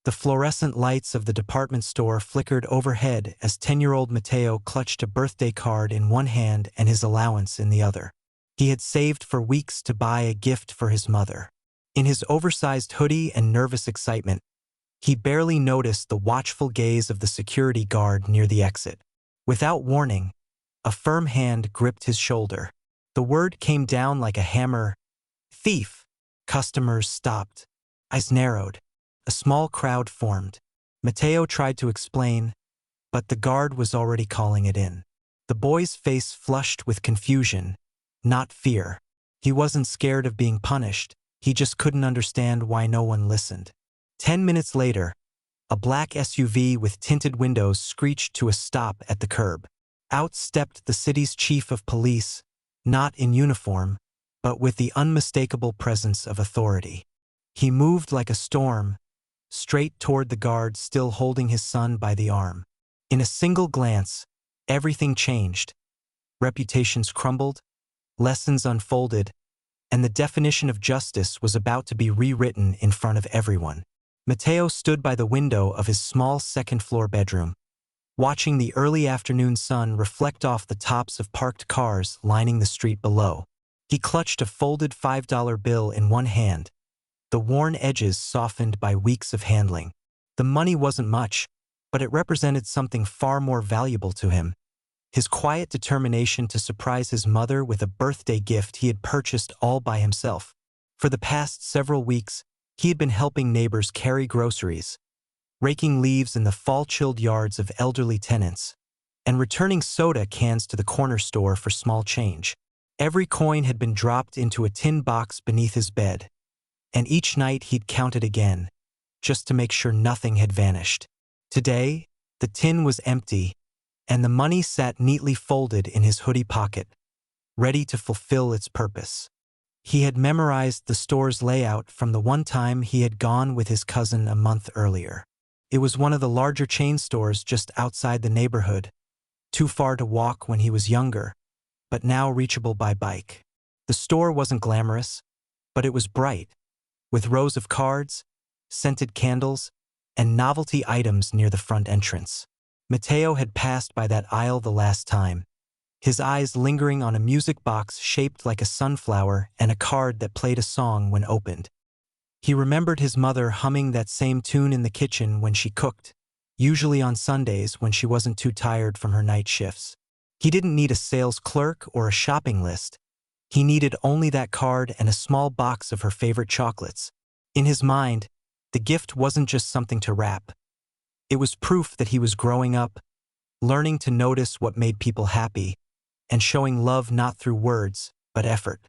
The fluorescent lights of the department store flickered overhead as 10-year-old Mateo clutched a birthday card in one hand and his allowance in the other. He had saved for weeks to buy a gift for his mother. In his oversized hoodie and nervous excitement, he barely noticed the watchful gaze of the security guard near the exit. Without warning, a firm hand gripped his shoulder. The word came down like a hammer. "Thief!" Customers stopped. Eyes narrowed. A small crowd formed. Mateo tried to explain, but the guard was already calling it in. The boy's face flushed with confusion, not fear. He wasn't scared of being punished, he just couldn't understand why no one listened. 10 minutes later, a black SUV with tinted windows screeched to a stop at the curb. Out stepped the city's chief of police, not in uniform, but with the unmistakable presence of authority. He moved like a storm, straight toward the guard still holding his son by the arm. In a single glance, everything changed. Reputations crumbled, lessons unfolded, and the definition of justice was about to be rewritten in front of everyone. Mateo stood by the window of his small second-floor bedroom, watching the early afternoon sun reflect off the tops of parked cars lining the street below. He clutched a folded $5 bill in one hand, the worn edges softened by weeks of handling. The money wasn't much, but it represented something far more valuable to him. His quiet determination to surprise his mother with a birthday gift he had purchased all by himself. For the past several weeks, he had been helping neighbors carry groceries, raking leaves in the fall-chilled yards of elderly tenants, and returning soda cans to the corner store for small change. Every coin had been dropped into a tin box beneath his bed, and each night he'd count it again, just to make sure nothing had vanished. Today, the tin was empty, and the money sat neatly folded in his hoodie pocket, ready to fulfill its purpose. He had memorized the store's layout from the one time he had gone with his cousin a month earlier. It was one of the larger chain stores just outside the neighborhood, too far to walk when he was younger, but now reachable by bike. The store wasn't glamorous, but it was bright, with rows of cards, scented candles, and novelty items near the front entrance. Mateo had passed by that aisle the last time, his eyes lingering on a music box shaped like a sunflower and a card that played a song when opened. He remembered his mother humming that same tune in the kitchen when she cooked, usually on Sundays when she wasn't too tired from her night shifts. He didn't need a sales clerk or a shopping list. He needed only that card and a small box of her favorite chocolates. In his mind, the gift wasn't just something to wrap. It was proof that he was growing up, learning to notice what made people happy, and showing love not through words, but effort.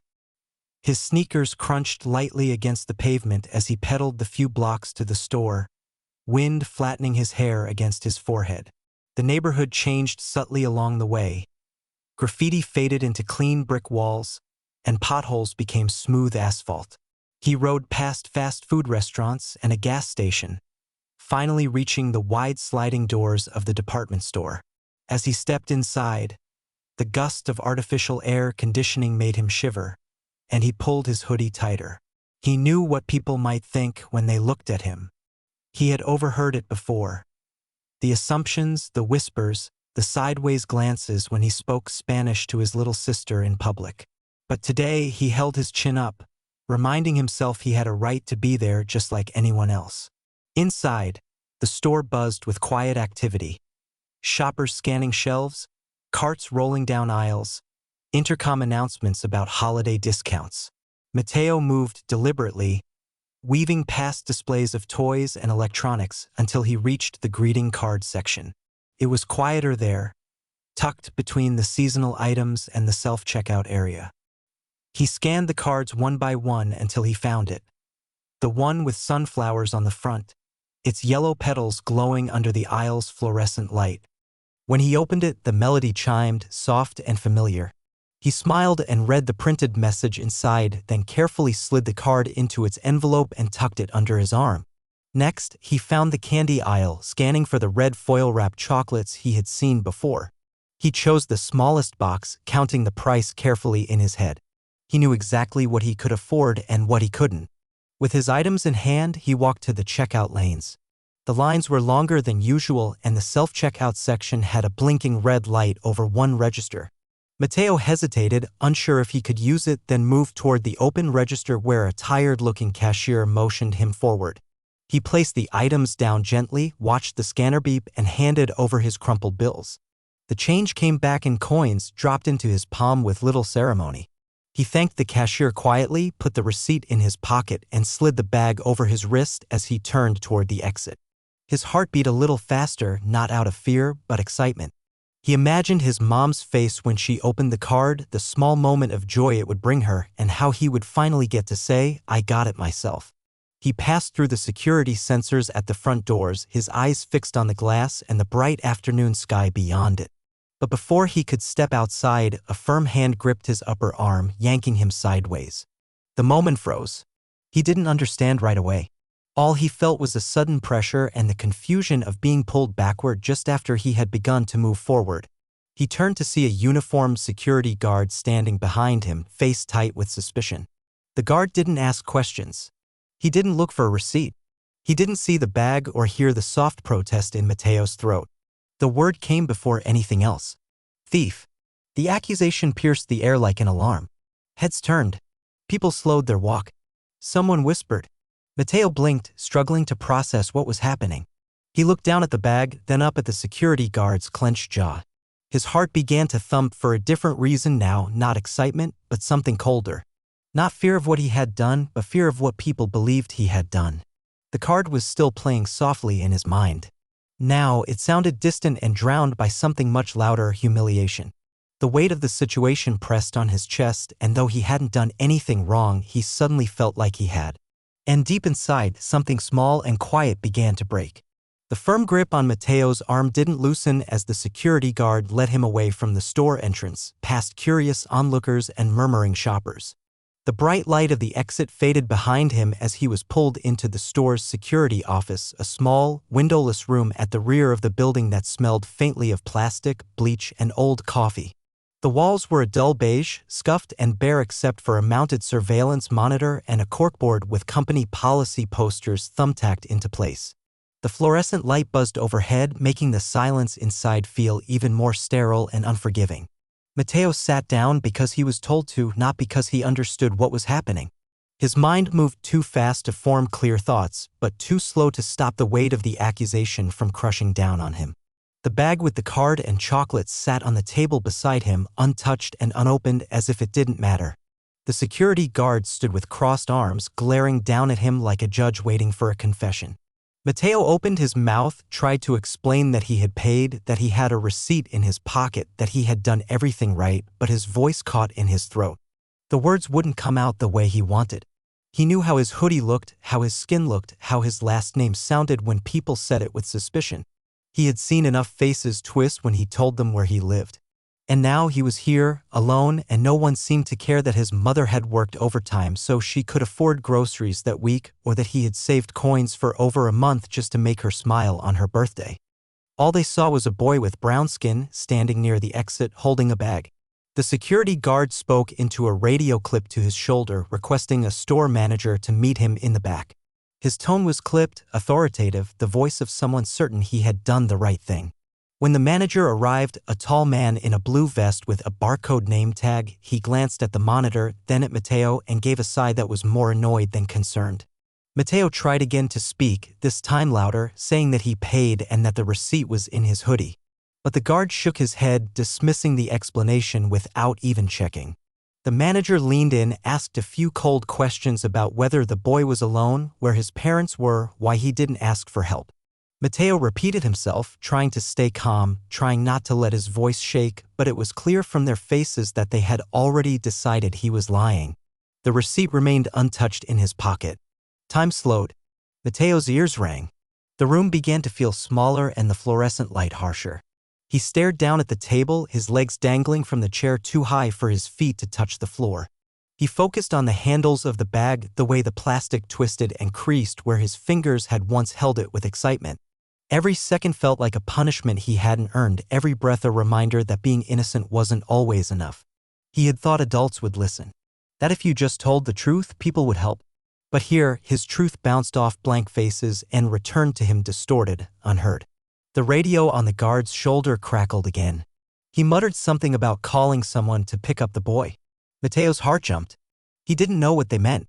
His sneakers crunched lightly against the pavement as he pedaled the few blocks to the store, wind flattening his hair against his forehead. The neighborhood changed subtly along the way. Graffiti faded into clean brick walls, and potholes became smooth asphalt. He rode past fast food restaurants and a gas station, finally reaching the wide sliding doors of the department store. As he stepped inside, the gust of artificial air conditioning made him shiver, and he pulled his hoodie tighter. He knew what people might think when they looked at him. He had overheard it before. The assumptions, the whispers, the sideways glances when he spoke Spanish to his little sister in public. But today he held his chin up, reminding himself he had a right to be there just like anyone else. Inside, the store buzzed with quiet activity. Shoppers scanning shelves, carts rolling down aisles, intercom announcements about holiday discounts. Mateo moved deliberately, weaving past displays of toys and electronics until he reached the greeting card section. It was quieter there, tucked between the seasonal items and the self-checkout area. He scanned the cards one by one until he found it. The one with sunflowers on the front, its yellow petals glowing under the aisle's fluorescent light. When he opened it, the melody chimed, soft and familiar. He smiled and read the printed message inside, then carefully slid the card into its envelope and tucked it under his arm. Next, he found the candy aisle, scanning for the red foil-wrapped chocolates he had seen before. He chose the smallest box, counting the price carefully in his head. He knew exactly what he could afford and what he couldn't. With his items in hand, he walked to the checkout lanes. The lines were longer than usual and the self-checkout section had a blinking red light over one register. Mateo hesitated, unsure if he could use it, then moved toward the open register where a tired-looking cashier motioned him forward. He placed the items down gently, watched the scanner beep, and handed over his crumpled bills. The change came back in coins, dropped into his palm with little ceremony. He thanked the cashier quietly, put the receipt in his pocket, and slid the bag over his wrist as he turned toward the exit. His heart beat a little faster, not out of fear, but excitement. He imagined his mom's face when she opened the card, the small moment of joy it would bring her, and how he would finally get to say, "I got it myself." He passed through the security sensors at the front doors, his eyes fixed on the glass and the bright afternoon sky beyond it. But before he could step outside, a firm hand gripped his upper arm, yanking him sideways. The moment froze. He didn't understand right away. All he felt was a sudden pressure and the confusion of being pulled backward just after he had begun to move forward. He turned to see a uniformed security guard standing behind him, face tight with suspicion. The guard didn't ask questions. He didn't look for a receipt. He didn't see the bag or hear the soft protest in Mateo's throat. The word came before anything else. Thief. The accusation pierced the air like an alarm. Heads turned. People slowed their walk. Someone whispered. Mateo blinked, struggling to process what was happening. He looked down at the bag, then up at the security guard's clenched jaw. His heart began to thump for a different reason now, not excitement, but something colder. Not fear of what he had done, but fear of what people believed he had done. The card was still playing softly in his mind. Now, it sounded distant and drowned by something much louder, humiliation. The weight of the situation pressed on his chest, and though he hadn't done anything wrong, he suddenly felt like he had. And deep inside, something small and quiet began to break. The firm grip on Mateo's arm didn't loosen as the security guard led him away from the store entrance, past curious onlookers and murmuring shoppers. The bright light of the exit faded behind him as he was pulled into the store's security office, a small, windowless room at the rear of the building that smelled faintly of plastic, bleach, and old coffee. The walls were a dull beige, scuffed and bare except for a mounted surveillance monitor and a corkboard with company policy posters thumbtacked into place. The fluorescent light buzzed overhead, making the silence inside feel even more sterile and unforgiving. Mateo sat down because he was told to, not because he understood what was happening. His mind moved too fast to form clear thoughts, but too slow to stop the weight of the accusation from crushing down on him. The bag with the card and chocolates sat on the table beside him, untouched and unopened as if it didn't matter. The security guard stood with crossed arms, glaring down at him like a judge waiting for a confession. Mateo opened his mouth, tried to explain that he had paid, that he had a receipt in his pocket, that he had done everything right, but his voice caught in his throat. The words wouldn't come out the way he wanted. He knew how his hoodie looked, how his skin looked, how his last name sounded when people said it with suspicion. He had seen enough faces twist when he told them where he lived. And now he was here, alone, and no one seemed to care that his mother had worked overtime so she could afford groceries that week, or that he had saved coins for over a month just to make her smile on her birthday. All they saw was a boy with brown skin standing near the exit holding a bag. The security guard spoke into a radio clip to his shoulder, requesting a store manager to meet him in the back. His tone was clipped, authoritative, the voice of someone certain he had done the right thing. When the manager arrived, a tall man in a blue vest with a barcode name tag, he glanced at the monitor, then at Mateo, and gave a sigh that was more annoyed than concerned. Mateo tried again to speak, this time louder, saying that he paid and that the receipt was in his hoodie. But the guard shook his head, dismissing the explanation without even checking. The manager leaned in, asked a few cold questions about whether the boy was alone, where his parents were, why he didn't ask for help. Mateo repeated himself, trying to stay calm, trying not to let his voice shake, but it was clear from their faces that they had already decided he was lying. The receipt remained untouched in his pocket. Time slowed. Mateo's ears rang. The room began to feel smaller and the fluorescent light harsher. He stared down at the table, his legs dangling from the chair too high for his feet to touch the floor. He focused on the handles of the bag, the way the plastic twisted and creased where his fingers had once held it with excitement. Every second felt like a punishment he hadn't earned, every breath a reminder that being innocent wasn't always enough. He had thought adults would listen. That if you just told the truth, people would help. But here, his truth bounced off blank faces and returned to him distorted, unheard. The radio on the guard's shoulder crackled again. He muttered something about calling someone to pick up the boy. Mateo's heart jumped. He didn't know what they meant.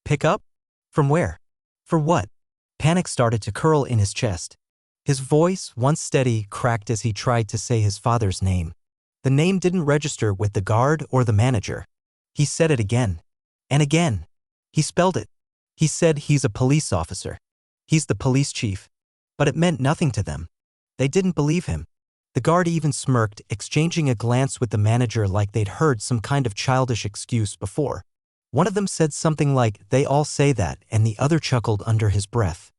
Pick up? From where? For what? Panic started to curl in his chest. His voice, once steady, cracked as he tried to say his father's name. The name didn't register with the guard or the manager. He said it again. And again. He spelled it. He said he's a police officer. He's the police chief. But it meant nothing to them. They didn't believe him. The guard even smirked, exchanging a glance with the manager like they'd heard some kind of childish excuse before. One of them said something like, "They all say that," and the other chuckled under his breath.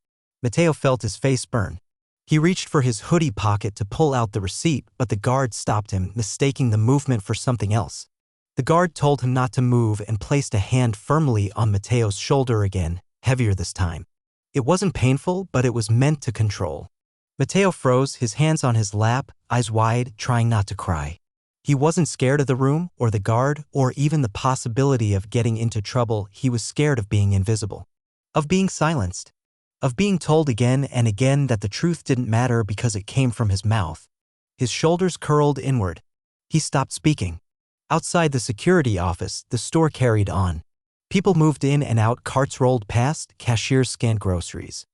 Mateo felt his face burn. He reached for his hoodie pocket to pull out the receipt, but the guard stopped him, mistaking the movement for something else. The guard told him not to move and placed a hand firmly on Mateo's shoulder again, heavier this time. It wasn't painful, but it was meant to control. Mateo froze, his hands on his lap, eyes wide, trying not to cry. He wasn't scared of the room, or the guard, or even the possibility of getting into trouble. He was scared of being invisible. Of being silenced. Of being told again and again that the truth didn't matter because it came from his mouth. His shoulders curled inward. He stopped speaking. Outside the security office, the store carried on. People moved in and out, carts rolled past, cashiers scanned groceries.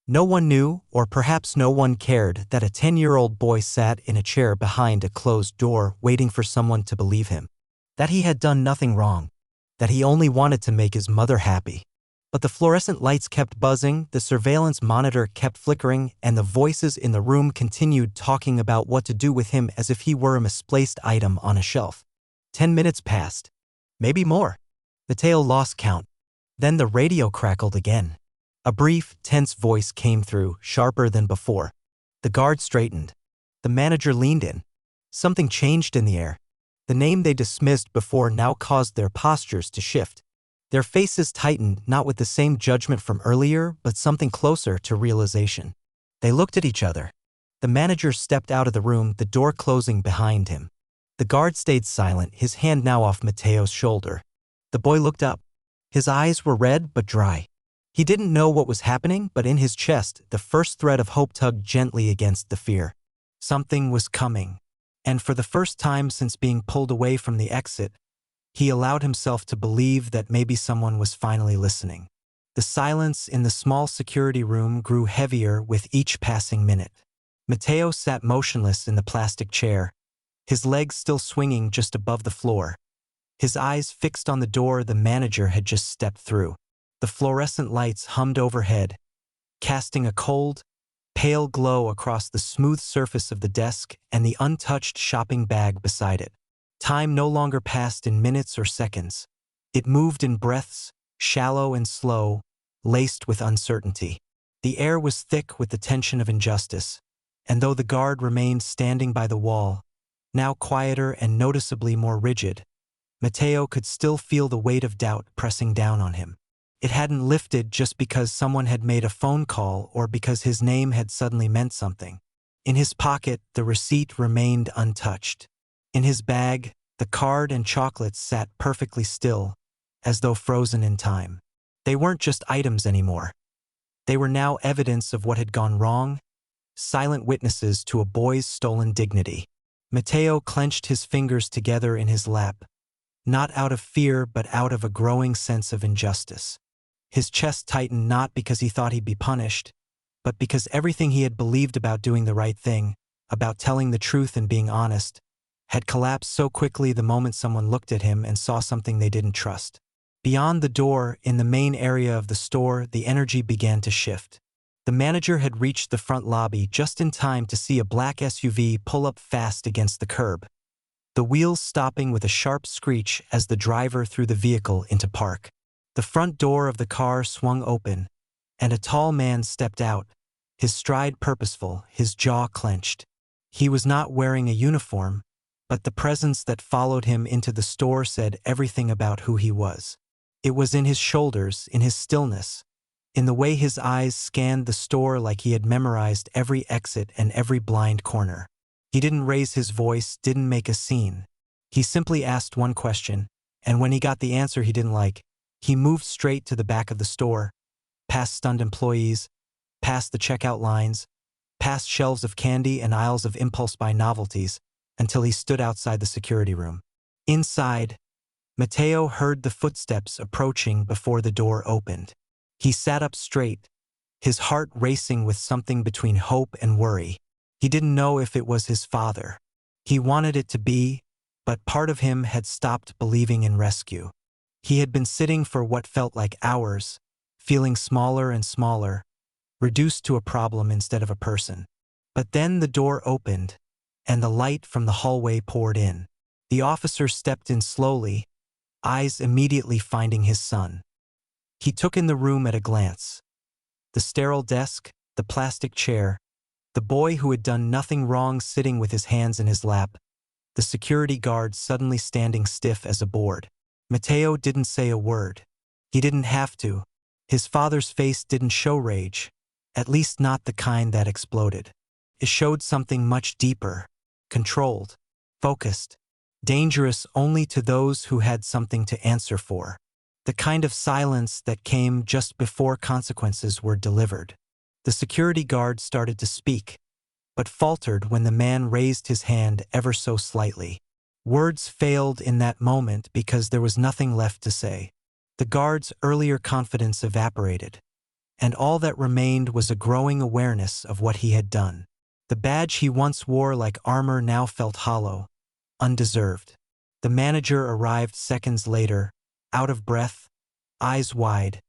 No one knew, or perhaps no one cared, that a 10-year-old boy sat in a chair behind a closed door waiting for someone to believe him. That he had done nothing wrong. That he only wanted to make his mother happy. But the fluorescent lights kept buzzing, the surveillance monitor kept flickering, and the voices in the room continued talking about what to do with him as if he were a misplaced item on a shelf. 10 minutes passed. Maybe more. Mateo lost count. Then the radio crackled again. A brief, tense voice came through, sharper than before. The guard straightened. The manager leaned in. Something changed in the air. The name they dismissed before now caused their postures to shift. Their faces tightened, not with the same judgment from earlier, but something closer to realization. They looked at each other. The manager stepped out of the room, the door closing behind him. The guard stayed silent, his hand now off Mateo's shoulder. The boy looked up. His eyes were red but dry. He didn't know what was happening, but in his chest, the first thread of hope tugged gently against the fear. Something was coming. And for the first time since being pulled away from the exit, he allowed himself to believe that maybe someone was finally listening. The silence in the small security room grew heavier with each passing minute. Mateo sat motionless in the plastic chair, his legs still swinging just above the floor. His eyes fixed on the door the manager had just stepped through. The fluorescent lights hummed overhead, casting a cold, pale glow across the smooth surface of the desk and the untouched shopping bag beside it. Time no longer passed in minutes or seconds. It moved in breaths, shallow and slow, laced with uncertainty. The air was thick with the tension of injustice, and though the guard remained standing by the wall, now quieter and noticeably more rigid, Mateo could still feel the weight of doubt pressing down on him. It hadn't lifted just because someone had made a phone call or because his name had suddenly meant something. In his pocket, the receipt remained untouched. In his bag, the card and chocolates sat perfectly still, as though frozen in time. They weren't just items anymore. They were now evidence of what had gone wrong, silent witnesses to a boy's stolen dignity. Mateo clenched his fingers together in his lap, not out of fear but out of a growing sense of injustice. His chest tightened not because he thought he'd be punished, but because everything he had believed about doing the right thing, about telling the truth and being honest, had collapsed so quickly the moment someone looked at him and saw something they didn't trust. Beyond the door, in the main area of the store, the energy began to shift. The manager had reached the front lobby just in time to see a black SUV pull up fast against the curb, the wheels stopping with a sharp screech as the driver threw the vehicle into park. The front door of the car swung open, and a tall man stepped out, his stride purposeful, his jaw clenched. He was not wearing a uniform, but the presence that followed him into the store said everything about who he was. It was in his shoulders, in his stillness, in the way his eyes scanned the store like he had memorized every exit and every blind corner. He didn't raise his voice, didn't make a scene. He simply asked one question, and when he got the answer he didn't like, He moved straight to the back of the store, past stunned employees, past the checkout lines, past shelves of candy and aisles of impulse buy novelties, until he stood outside the security room. Inside, Mateo heard the footsteps approaching before the door opened. He sat up straight, his heart racing with something between hope and worry. He didn't know if it was his father. He wanted it to be, but part of him had stopped believing in rescue. He had been sitting for what felt like hours, feeling smaller and smaller, reduced to a problem instead of a person. But then the door opened, and the light from the hallway poured in. The officer stepped in slowly, eyes immediately finding his son. He took in the room at a glance. The sterile desk, the plastic chair, the boy who had done nothing wrong sitting with his hands in his lap, the security guard suddenly standing stiff as a board. Mateo didn't say a word. He didn't have to. His father's face didn't show rage, at least not the kind that exploded. It showed something much deeper, controlled, focused, dangerous only to those who had something to answer for. The kind of silence that came just before consequences were delivered. The security guard started to speak, but faltered when the man raised his hand ever so slightly. Words failed in that moment because there was nothing left to say. The guard's earlier confidence evaporated, and all that remained was a growing awareness of what he had done. The badge he once wore like armor now felt hollow, undeserved. The manager arrived seconds later, out of breath, eyes wide,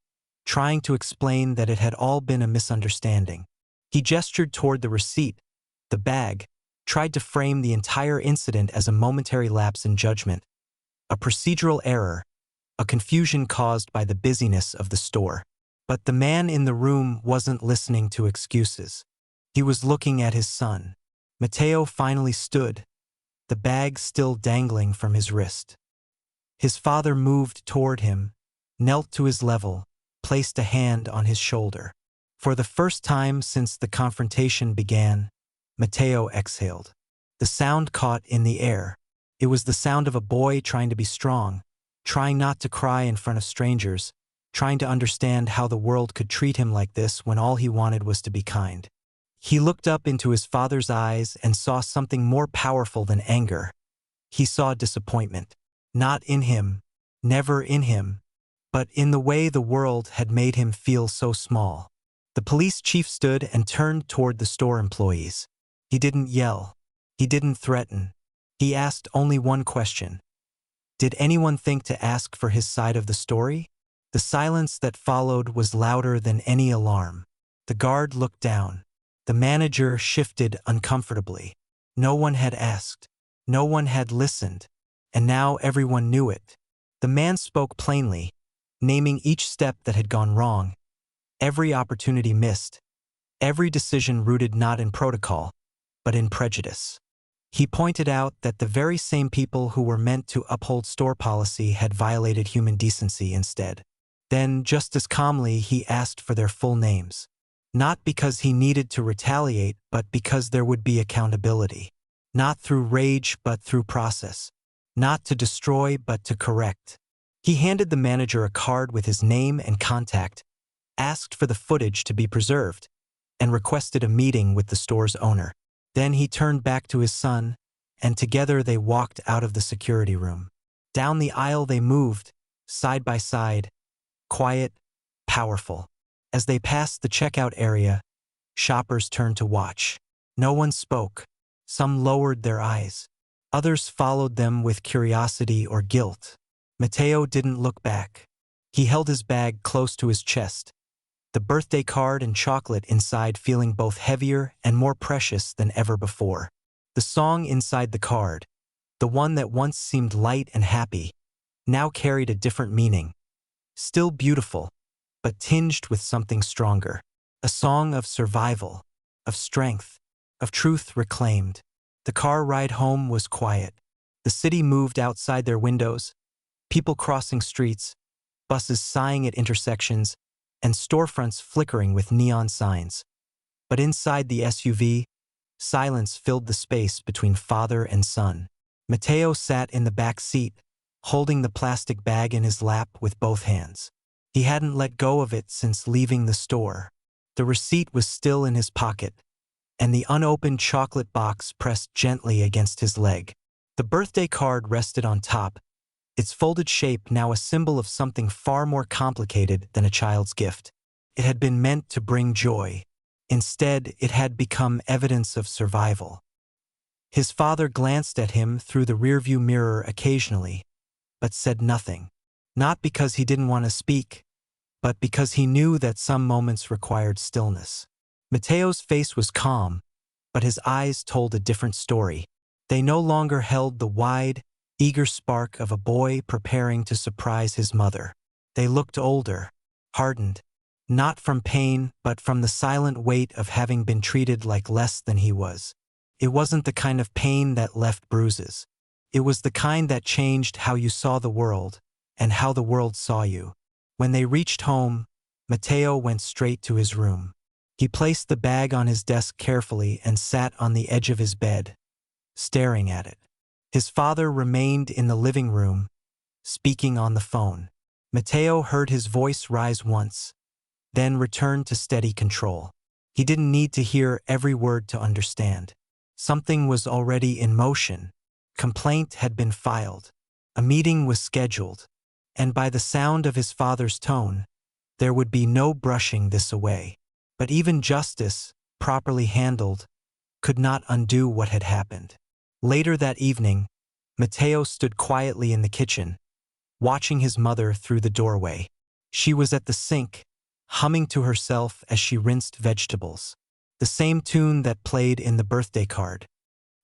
trying to explain that it had all been a misunderstanding. He gestured toward the receipt, the bag, tried to frame the entire incident as a momentary lapse in judgment, a procedural error, a confusion caused by the busyness of the store. But the man in the room wasn't listening to excuses. He was looking at his son. Mateo finally stood, the bag still dangling from his wrist. His father moved toward him, knelt to his level, placed a hand on his shoulder. For the first time since the confrontation began, Mateo exhaled. The sound caught in the air. It was the sound of a boy trying to be strong, trying not to cry in front of strangers, trying to understand how the world could treat him like this when all he wanted was to be kind. He looked up into his father's eyes and saw something more powerful than anger. He saw disappointment. Not in him, never in him, but in the way the world had made him feel so small. The police chief stood and turned toward the store employees. He didn't yell. He didn't threaten. He asked only one question. Did anyone think to ask for his side of the story? The silence that followed was louder than any alarm. The guard looked down. The manager shifted uncomfortably. No one had asked. No one had listened. And now everyone knew it. The man spoke plainly, naming each step that had gone wrong, every opportunity missed, every decision rooted not in protocol, but in prejudice. He pointed out that the very same people who were meant to uphold store policy had violated human decency instead. Then, just as calmly, he asked for their full names. Not because he needed to retaliate, but because there would be accountability. Not through rage, but through process. Not to destroy, but to correct. He handed the manager a card with his name and contact, asked for the footage to be preserved, and requested a meeting with the store's owner. Then he turned back to his son, and together they walked out of the security room. Down the aisle they moved, side by side, quiet, powerful. As they passed the checkout area, shoppers turned to watch. No one spoke. Some lowered their eyes. Others followed them with curiosity or guilt. Mateo didn't look back. He held his bag close to his chest, the birthday card and chocolate inside feeling both heavier and more precious than ever before. The song inside the card, the one that once seemed light and happy, now carried a different meaning. Still beautiful, but tinged with something stronger. A song of survival, of strength, of truth reclaimed. The car ride home was quiet. The city moved outside their windows, people crossing streets, buses sighing at intersections, and storefronts flickering with neon signs. But inside the SUV, silence filled the space between father and son. Mateo sat in the back seat, holding the plastic bag in his lap with both hands. He hadn't let go of it since leaving the store. The receipt was still in his pocket, and the unopened chocolate box pressed gently against his leg. The birthday card rested on top, its folded shape now a symbol of something far more complicated than a child's gift. It had been meant to bring joy. Instead, it had become evidence of survival. His father glanced at him through the rearview mirror occasionally, but said nothing. Not because he didn't want to speak, but because he knew that some moments required stillness. Mateo's face was calm, but his eyes told a different story. They no longer held the wide, eager spark of a boy preparing to surprise his mother. They looked older, hardened, not from pain, but from the silent weight of having been treated like less than he was. It wasn't the kind of pain that left bruises. It was the kind that changed how you saw the world, and how the world saw you. When they reached home, Mateo went straight to his room. He placed the bag on his desk carefully and sat on the edge of his bed, staring at it. His father remained in the living room, speaking on the phone. Mateo heard his voice rise once, then returned to steady control. He didn't need to hear every word to understand. Something was already in motion. Complaint had been filed. A meeting was scheduled. And by the sound of his father's tone, there would be no brushing this away. But even justice, properly handled, could not undo what had happened. Later that evening, Mateo stood quietly in the kitchen, watching his mother through the doorway. She was at the sink, humming to herself as she rinsed vegetables, the same tune that played in the birthday card.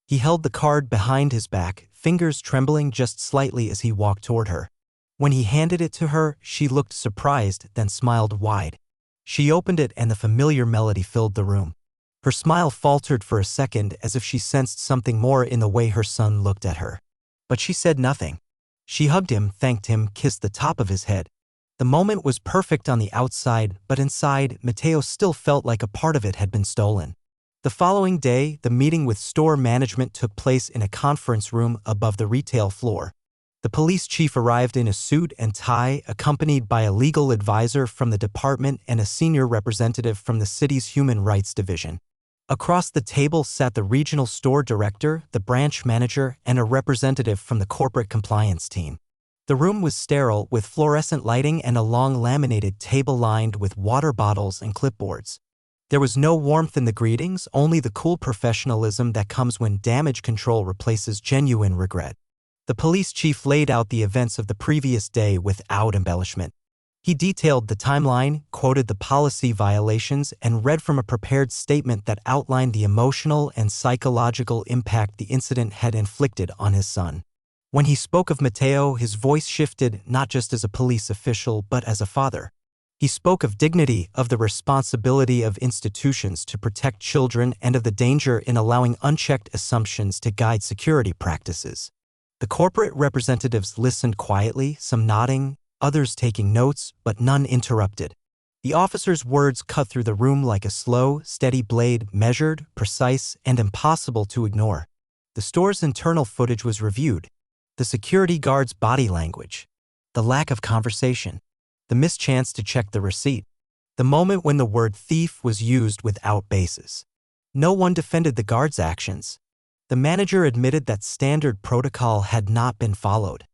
He held the card behind his back, fingers trembling just slightly as he walked toward her. When he handed it to her, she looked surprised, then smiled wide. She opened it and the familiar melody filled the room. Her smile faltered for a second as if she sensed something more in the way her son looked at her. But she said nothing. She hugged him, thanked him, kissed the top of his head. The moment was perfect on the outside, but inside, Mateo still felt like a part of it had been stolen. The following day, the meeting with store management took place in a conference room above the retail floor. The police chief arrived in a suit and tie, accompanied by a legal advisor from the department and a senior representative from the city's Human Rights Division. Across the table sat the regional store director, the branch manager, and a representative from the corporate compliance team. The room was sterile, with fluorescent lighting and a long laminated table lined with water bottles and clipboards. There was no warmth in the greetings, only the cool professionalism that comes when damage control replaces genuine regret. The police chief laid out the events of the previous day without embellishment. He detailed the timeline, quoted the policy violations, and read from a prepared statement that outlined the emotional and psychological impact the incident had inflicted on his son. When he spoke of Mateo, his voice shifted, not just as a police official, but as a father. He spoke of dignity, of the responsibility of institutions to protect children, and of the danger in allowing unchecked assumptions to guide security practices. The corporate representatives listened quietly, some nodding, others taking notes, but none interrupted. The officer's words cut through the room like a slow, steady blade, measured, precise, and impossible to ignore. The store's internal footage was reviewed. The security guard's body language. The lack of conversation. The mischance to check the receipt. The moment when the word thief was used without basis. No one defended the guard's actions. The manager admitted that standard protocol had not been followed.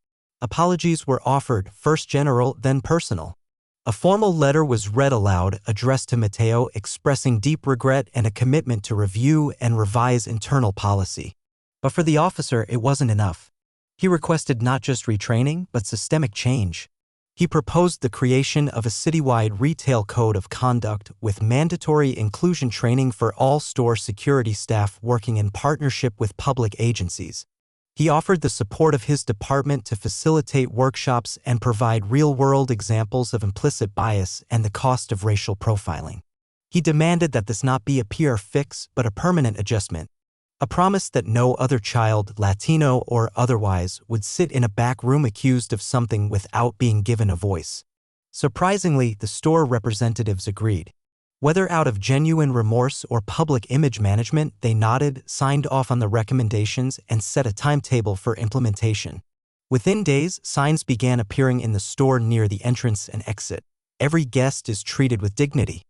Apologies were offered, first general, then personal. A formal letter was read aloud, addressed to Mateo, expressing deep regret and a commitment to review and revise internal policy. But for the officer, it wasn't enough. He requested not just retraining, but systemic change. He proposed the creation of a citywide retail code of conduct with mandatory inclusion training for all store security staff working in partnership with public agencies. He offered the support of his department to facilitate workshops and provide real-world examples of implicit bias and the cost of racial profiling. He demanded that this not be a PR fix but a permanent adjustment. A promise that no other child, Latino or otherwise, would sit in a back room accused of something without being given a voice. Surprisingly, the store representatives agreed. Whether out of genuine remorse or public image management, they nodded, signed off on the recommendations, and set a timetable for implementation. Within days, signs began appearing in the store near the entrance and exit. Every guest is treated with dignity.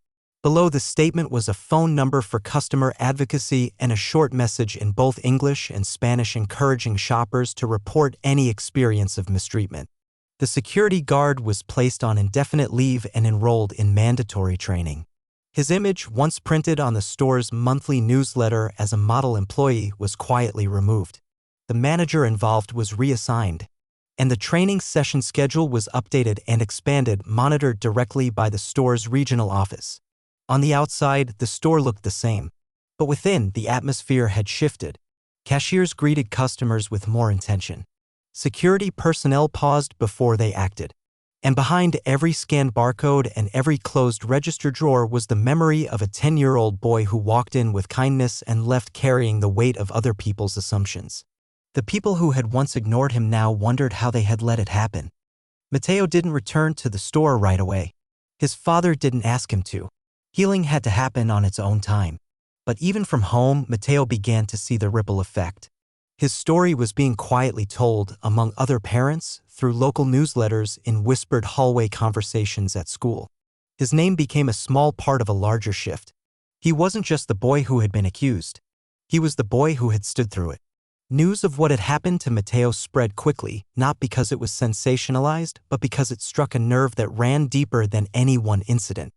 Below the statement was a phone number for customer advocacy and a short message in both English and Spanish encouraging shoppers to report any experience of mistreatment. The security guard was placed on indefinite leave and enrolled in mandatory training. His image, once printed on the store's monthly newsletter as a model employee, was quietly removed. The manager involved was reassigned, and the training session schedule was updated and expanded, monitored directly by the store's regional office. On the outside, the store looked the same, but within, the atmosphere had shifted. Cashiers greeted customers with more intention. Security personnel paused before they acted. And behind every scanned barcode and every closed register drawer was the memory of a 10-year-old boy who walked in with kindness and left carrying the weight of other people's assumptions. The people who had once ignored him now wondered how they had let it happen. Mateo didn't return to the store right away. His father didn't ask him to. Healing had to happen on its own time. But even from home, Mateo began to see the ripple effect. His story was being quietly told, among other parents, through local newsletters, in whispered hallway conversations at school. His name became a small part of a larger shift. He wasn't just the boy who had been accused. He was the boy who had stood through it. News of what had happened to Mateo spread quickly, not because it was sensationalized, but because it struck a nerve that ran deeper than any one incident.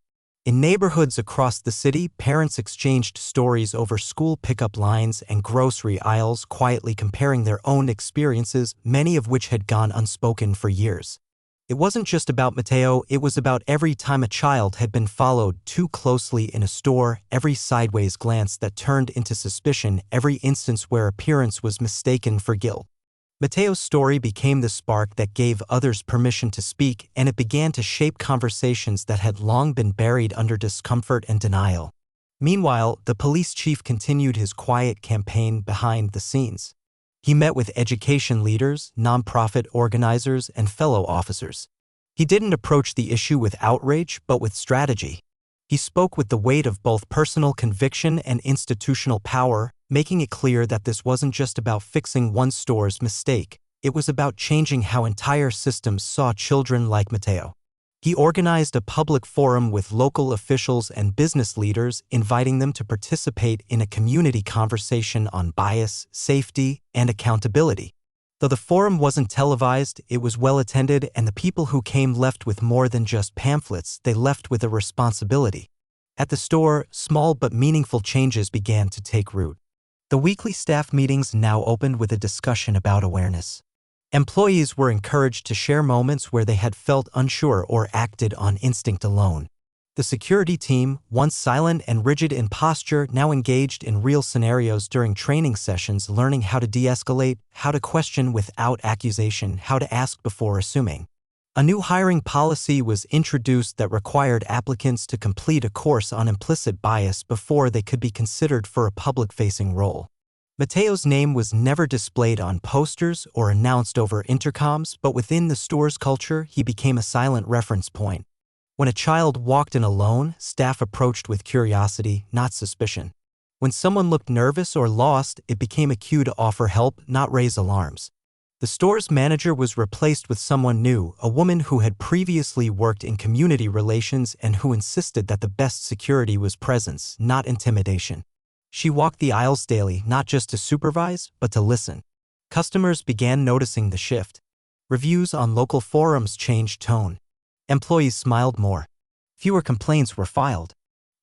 In neighborhoods across the city, parents exchanged stories over school pickup lines and grocery aisles, quietly comparing their own experiences, many of which had gone unspoken for years. It wasn't just about Mateo, it was about every time a child had been followed too closely in a store, every sideways glance that turned into suspicion, every instance where appearance was mistaken for guilt. Mateo's story became the spark that gave others permission to speak, and it began to shape conversations that had long been buried under discomfort and denial. Meanwhile, the police chief continued his quiet campaign behind the scenes. He met with education leaders, nonprofit organizers, and fellow officers. He didn't approach the issue with outrage, but with strategy. He spoke with the weight of both personal conviction and institutional power, making it clear that this wasn't just about fixing one store's mistake. It was about changing how entire systems saw children like Mateo. He organized a public forum with local officials and business leaders, inviting them to participate in a community conversation on bias, safety, and accountability. Though the forum wasn't televised, it was well attended, and the people who came left with more than just pamphlets, they left with a responsibility. At the store, small but meaningful changes began to take root. The weekly staff meetings now opened with a discussion about awareness. Employees were encouraged to share moments where they had felt unsure or acted on instinct alone. The security team, once silent and rigid in posture, now engaged in real scenarios during training sessions, learning how to de-escalate, how to question without accusation, how to ask before assuming. A new hiring policy was introduced that required applicants to complete a course on implicit bias before they could be considered for a public-facing role. Mateo's name was never displayed on posters or announced over intercoms, but within the store's culture, he became a silent reference point. When a child walked in alone, staff approached with curiosity, not suspicion. When someone looked nervous or lost, it became a cue to offer help, not raise alarms. The store's manager was replaced with someone new, a woman who had previously worked in community relations and who insisted that the best security was presence, not intimidation. She walked the aisles daily, not just to supervise, but to listen. Customers began noticing the shift. Reviews on local forums changed tone. Employees smiled more. Fewer complaints were filed.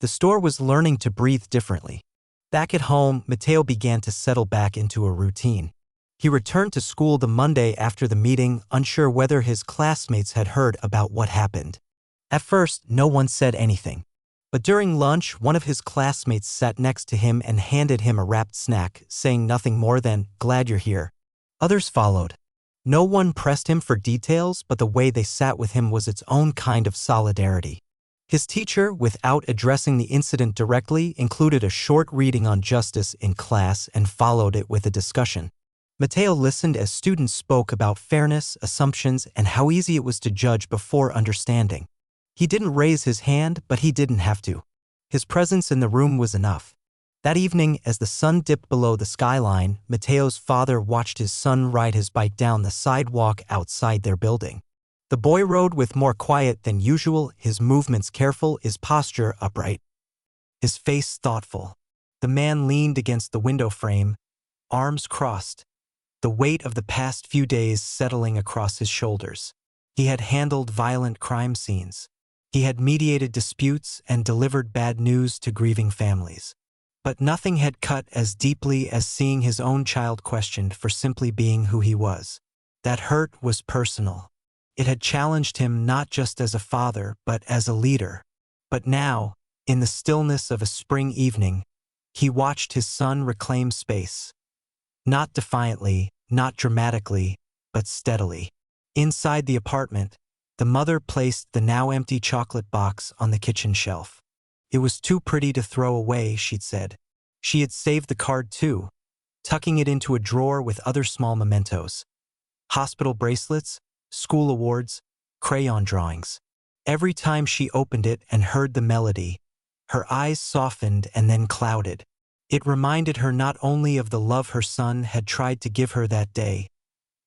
The store was learning to breathe differently. Back at home, Mateo began to settle back into a routine. He returned to school the Monday after the meeting, unsure whether his classmates had heard about what happened. At first, no one said anything. But during lunch, one of his classmates sat next to him and handed him a wrapped snack, saying nothing more than, "Glad you're here." Others followed. No one pressed him for details, but the way they sat with him was its own kind of solidarity. His teacher, without addressing the incident directly, included a short reading on justice in class and followed it with a discussion. Mateo listened as students spoke about fairness, assumptions, and how easy it was to judge before understanding. He didn't raise his hand, but he didn't have to. His presence in the room was enough. That evening, as the sun dipped below the skyline, Mateo's father watched his son ride his bike down the sidewalk outside their building. The boy rode with more quiet than usual, his movements careful, his posture upright, his face thoughtful. The man leaned against the window frame, arms crossed, the weight of the past few days settling across his shoulders. He had handled violent crime scenes. He had mediated disputes and delivered bad news to grieving families. But nothing had cut as deeply as seeing his own child questioned for simply being who he was. That hurt was personal. It had challenged him not just as a father, but as a leader. But now, in the stillness of a spring evening, he watched his son reclaim space. Not defiantly, not dramatically, but steadily. Inside the apartment, the mother placed the now empty chocolate box on the kitchen shelf. It was too pretty to throw away, she'd said. She had saved the card too, tucking it into a drawer with other small mementos. Hospital bracelets, school awards, crayon drawings. Every time she opened it and heard the melody, her eyes softened and then clouded. It reminded her not only of the love her son had tried to give her that day,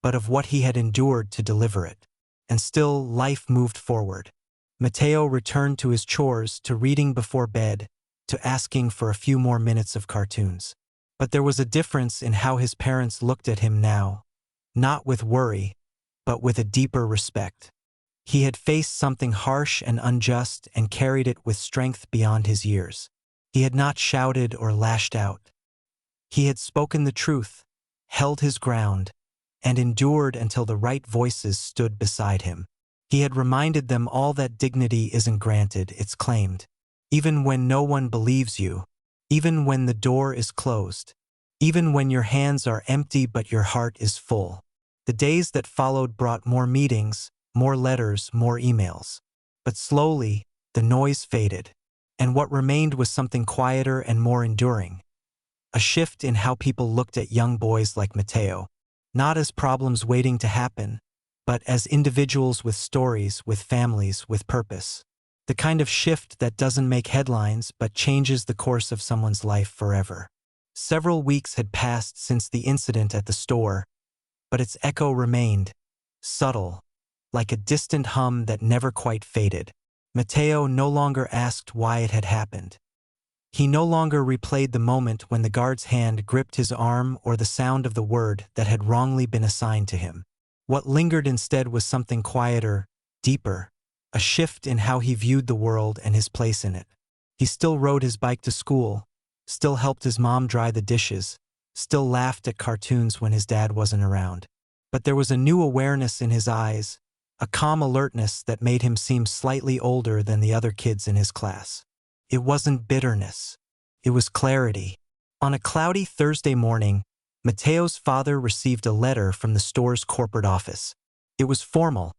but of what he had endured to deliver it. And still, life moved forward. Mateo returned to his chores, to reading before bed, to asking for a few more minutes of cartoons. But there was a difference in how his parents looked at him now, not with worry, but with a deeper respect. He had faced something harsh and unjust and carried it with strength beyond his years. He had not shouted or lashed out. He had spoken the truth, held his ground, and endured until the right voices stood beside him. He had reminded them all that dignity isn't granted, it's claimed. Even when no one believes you, even when the door is closed, even when your hands are empty but your heart is full. The days that followed brought more meetings, more letters, more emails. But slowly, the noise faded, and what remained was something quieter and more enduring. A shift in how people looked at young boys like Mateo, not as problems waiting to happen, but as individuals with stories, with families, with purpose. The kind of shift that doesn't make headlines but changes the course of someone's life forever. Several weeks had passed since the incident at the store, but its echo remained, subtle, like a distant hum that never quite faded. Mateo no longer asked why it had happened. He no longer replayed the moment when the guard's hand gripped his arm or the sound of the word that had wrongly been assigned to him. What lingered instead was something quieter, deeper, a shift in how he viewed the world and his place in it. He still rode his bike to school, still helped his mom dry the dishes, still laughed at cartoons when his dad wasn't around. But there was a new awareness in his eyes, a calm alertness that made him seem slightly older than the other kids in his class. It wasn't bitterness. It was clarity. On a cloudy Thursday morning, Mateo's father received a letter from the store's corporate office. It was formal,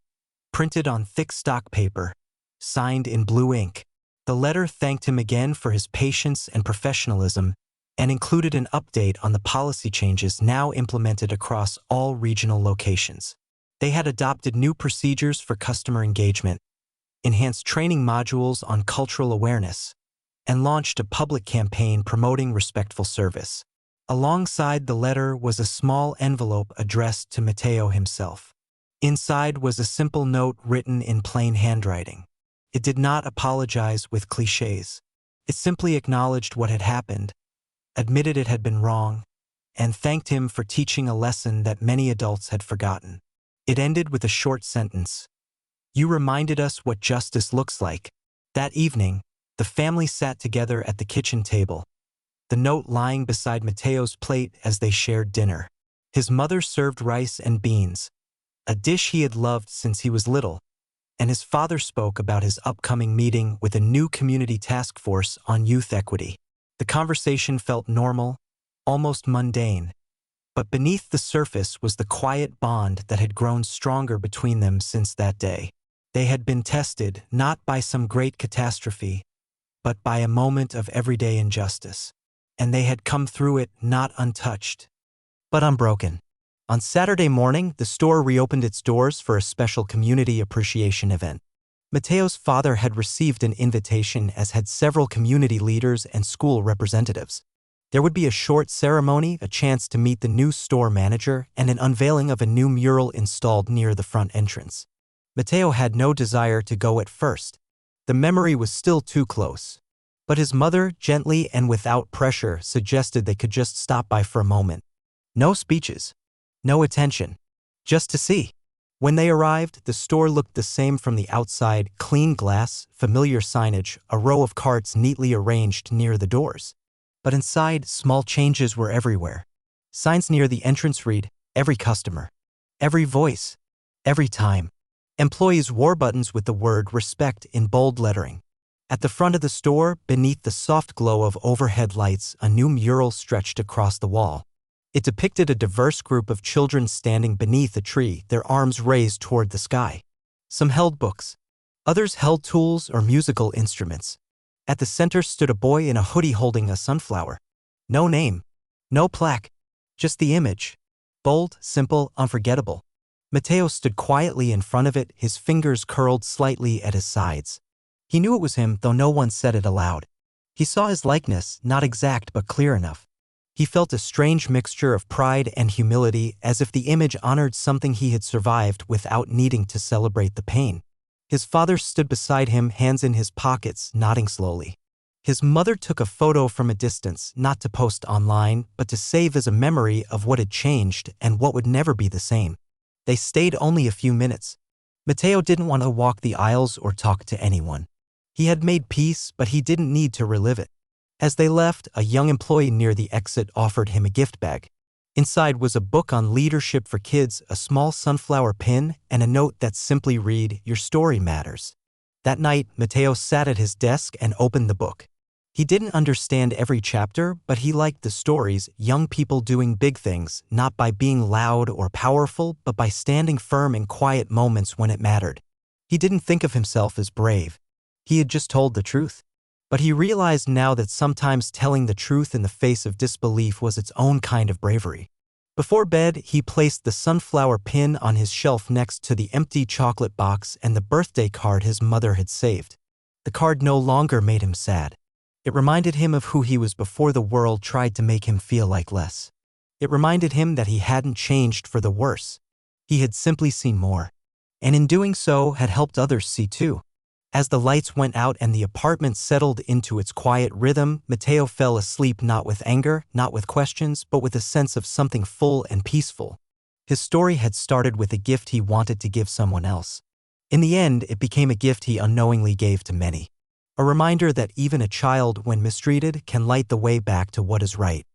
printed on thick stock paper, signed in blue ink. The letter thanked him again for his patience and professionalism and included an update on the policy changes now implemented across all regional locations. They had adopted new procedures for customer engagement, enhanced training modules on cultural awareness, and launched a public campaign promoting respectful service. Alongside the letter was a small envelope addressed to Mateo himself. Inside was a simple note written in plain handwriting. It did not apologize with cliches. It simply acknowledged what had happened, admitted it had been wrong, and thanked him for teaching a lesson that many adults had forgotten. It ended with a short sentence. "You reminded us what justice looks like." That evening, the family sat together at the kitchen table, the note lying beside Mateo's plate as they shared dinner. His mother served rice and beans, a dish he had loved since he was little, and his father spoke about his upcoming meeting with a new community task force on youth equity. The conversation felt normal, almost mundane, but beneath the surface was the quiet bond that had grown stronger between them since that day. They had been tested not by some great catastrophe, but by a moment of everyday injustice. And they had come through it not untouched, but unbroken. On Saturday morning, the store reopened its doors for a special community appreciation event. Mateo's father had received an invitation, as had several community leaders and school representatives. There would be a short ceremony, a chance to meet the new store manager, and an unveiling of a new mural installed near the front entrance. Mateo had no desire to go at first. The memory was still too close. But his mother, gently and without pressure, suggested they could just stop by for a moment. No speeches. No attention. Just to see. When they arrived, the store looked the same from the outside: clean glass, familiar signage, a row of carts neatly arranged near the doors. But inside, small changes were everywhere. Signs near the entrance read, "Every customer." Every voice. Every time. Employees wore buttons with the word "respect" in bold lettering. At the front of the store, beneath the soft glow of overhead lights, a new mural stretched across the wall. It depicted a diverse group of children standing beneath a tree, their arms raised toward the sky. Some held books. Others held tools or musical instruments. At the center stood a boy in a hoodie holding a sunflower. No name. No plaque. Just the image. Bold, simple, unforgettable. Mateo stood quietly in front of it, his fingers curled slightly at his sides. He knew it was him, though no one said it aloud. He saw his likeness, not exact but clear enough. He felt a strange mixture of pride and humility, as if the image honored something he had survived without needing to celebrate the pain. His father stood beside him, hands in his pockets, nodding slowly. His mother took a photo from a distance, not to post online, but to save as a memory of what had changed and what would never be the same. They stayed only a few minutes. Mateo didn't want to walk the aisles or talk to anyone. He had made peace, but he didn't need to relive it. As they left, a young employee near the exit offered him a gift bag. Inside was a book on leadership for kids, a small sunflower pin, and a note that simply read, "Your story matters." That night, Mateo sat at his desk and opened the book. He didn't understand every chapter, but he liked the stories, young people doing big things, not by being loud or powerful, but by standing firm in quiet moments when it mattered. He didn't think of himself as brave. He had just told the truth. But he realized now that sometimes telling the truth in the face of disbelief was its own kind of bravery. Before bed, he placed the sunflower pin on his shelf next to the empty chocolate box and the birthday card his mother had saved. The card no longer made him sad. It reminded him of who he was before the world tried to make him feel like less. It reminded him that he hadn't changed for the worse. He had simply seen more. And in doing so, had helped others see too. As the lights went out and the apartment settled into its quiet rhythm, Mateo fell asleep, not with anger, not with questions, but with a sense of something full and peaceful. His story had started with a gift he wanted to give someone else. In the end, it became a gift he unknowingly gave to many. A reminder that even a child, when mistreated, can light the way back to what is right.